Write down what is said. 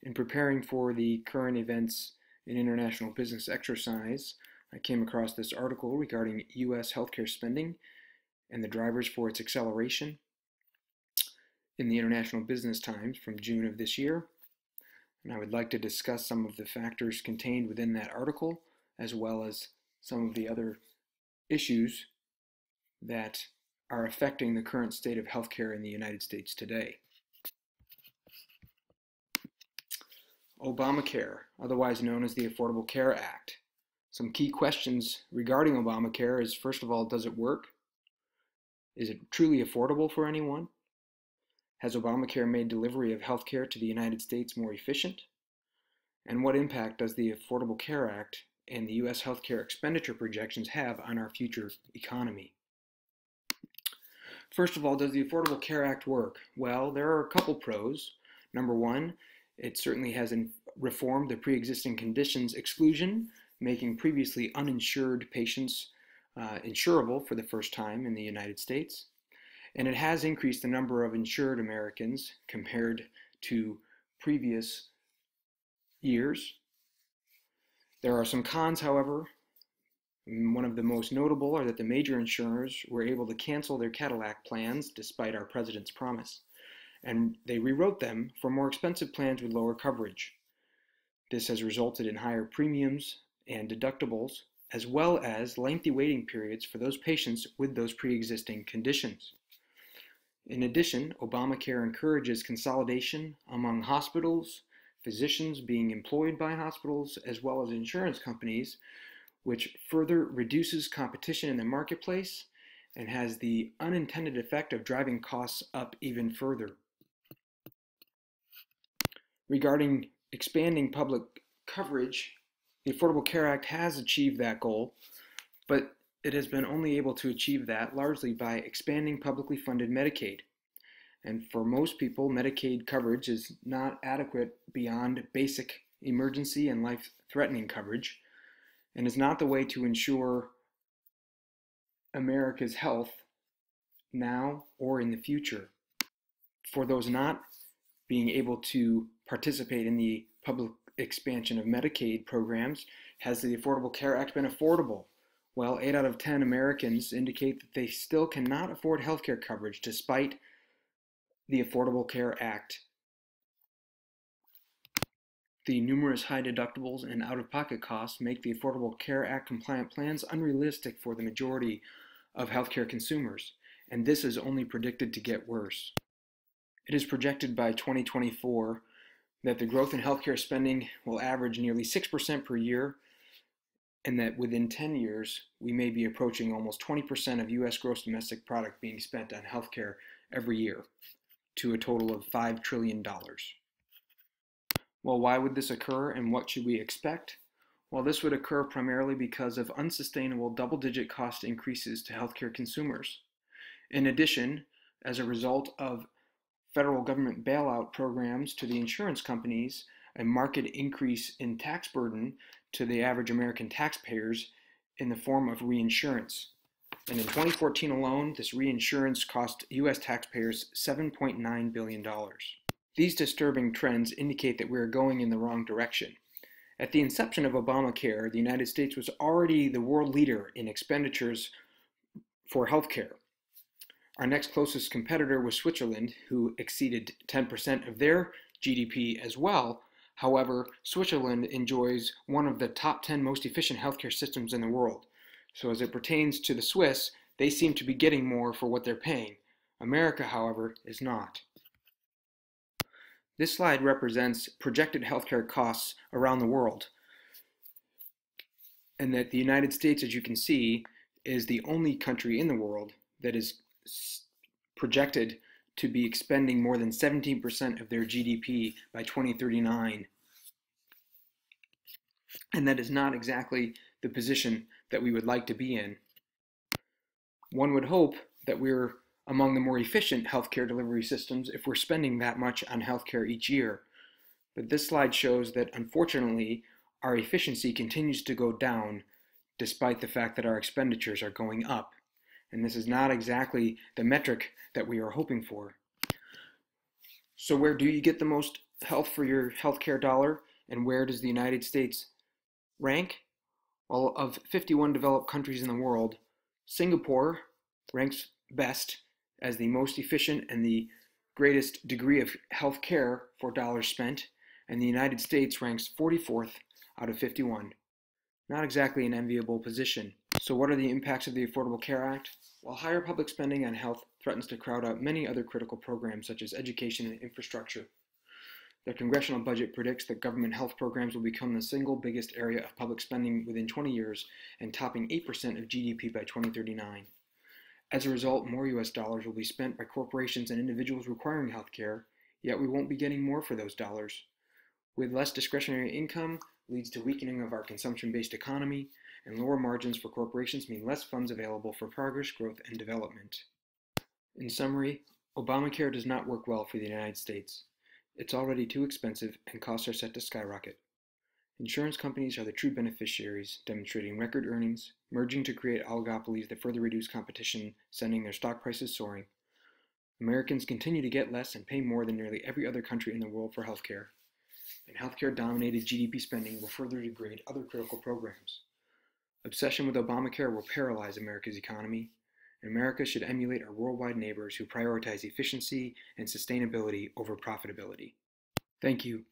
In preparing for the current events in international business exercise, I came across this article regarding U.S. healthcare spending and the drivers for its acceleration in the International Business Times from June of this year. And I would like to discuss some of the factors contained within that article, as well as some of the other issues that are affecting the current state of healthcare in the United States today. Obamacare, otherwise known as the Affordable Care Act. Some key questions regarding Obamacare is, first of all, does it work? Is it truly affordable for anyone? Has Obamacare made delivery of healthcare to the United States more efficient? And what impact does the Affordable Care Act and the U.S. healthcare expenditure projections have on our future economy? First of all, does the Affordable Care Act work? Well, there are a couple pros. Number one, it certainly has reformed the pre-existing conditions exclusion, making previously uninsured patients insurable for the first time in the United States. And it has increased the number of insured Americans compared to previous years. There are some cons, however. One of the most notable are that the major insurers were able to cancel their Cadillac plans despite our president's promise, and they rewrote them for more expensive plans with lower coverage. This has resulted in higher premiums and deductibles, as well as lengthy waiting periods for those patients with those pre-existing conditions. In addition, Obamacare encourages consolidation among hospitals, physicians being employed by hospitals, as well as insurance companies, which further reduces competition in the marketplace and has the unintended effect of driving costs up even further. Regarding expanding public coverage, the Affordable Care Act has achieved that goal, but it has been only able to achieve that largely by expanding publicly funded Medicaid. And for most people, Medicaid coverage is not adequate beyond basic emergency and life-threatening coverage, and is not the way to ensure America's health now or in the future. For those not being able to participate in the public expansion of Medicaid programs, has the Affordable Care Act been affordable? Well, 8 out of 10 Americans indicate that they still cannot afford health care coverage despite the Affordable Care Act. The numerous high deductibles and out-of-pocket costs make the Affordable Care Act compliant plans unrealistic for the majority of healthcare consumers, and this is only predicted to get worse. It is projected by 2024 that the growth in healthcare spending will average nearly 6% per year, and that within 10 years, we may be approaching almost 20% of U.S. gross domestic product being spent on healthcare every year, to a total of $5 trillion. Well, why would this occur, and what should we expect? Well, this would occur primarily because of unsustainable double-digit cost increases to healthcare consumers. In addition, as a result of federal government bailout programs to the insurance companies, a marked increase in tax burden to the average American taxpayers in the form of reinsurance. And in 2014 alone, this reinsurance cost U.S. taxpayers $7.9 billion. These disturbing trends indicate that we are going in the wrong direction. At the inception of Obamacare, the United States was already the world leader in expenditures for healthcare. Our next closest competitor was Switzerland, who exceeded 10% of their GDP as well. However, Switzerland enjoys one of the top 10 most efficient healthcare systems in the world. So as it pertains to the Swiss, they seem to be getting more for what they're paying. America, however, is not. This slide represents projected healthcare costs around the world, and that the United States, as you can see, is the only country in the world that is projected to be expending more than 17% of their GDP by 2039. And that is not exactly the position that we would like to be in. One would hope that we're among the more efficient healthcare delivery systems if we're spending that much on healthcare each year. But this slide shows that, unfortunately, our efficiency continues to go down despite the fact that our expenditures are going up. And this is not exactly the metric that we are hoping for. So where do you get the most health for your healthcare dollar, and where does the United States rank? Well, of 51 developed countries in the world, Singapore ranks best as the most efficient and the greatest degree of health care for dollars spent, and the United States ranks 44th out of 51. Not exactly an enviable position. So what are the impacts of the Affordable Care Act? While higher public spending on health threatens to crowd out many other critical programs such as education and infrastructure, the congressional budget predicts that government health programs will become the single biggest area of public spending within 20 years and topping 8% of GDP by 2039. As a result, more US dollars will be spent by corporations and individuals requiring health care, yet we won't be getting more for those dollars. With less discretionary income leads to weakening of our consumption-based economy, and lower margins for corporations mean less funds available for progress, growth, and development. In summary, Obamacare does not work well for the United States. It's already too expensive and costs are set to skyrocket. Insurance companies are the true beneficiaries, demonstrating record earnings, merging to create oligopolies that further reduce competition, sending their stock prices soaring. Americans continue to get less and pay more than nearly every other country in the world for healthcare. And healthcare-dominated GDP spending will further degrade other critical programs. Obsession with Obamacare will paralyze America's economy, and America should emulate our worldwide neighbors who prioritize efficiency and sustainability over profitability. Thank you.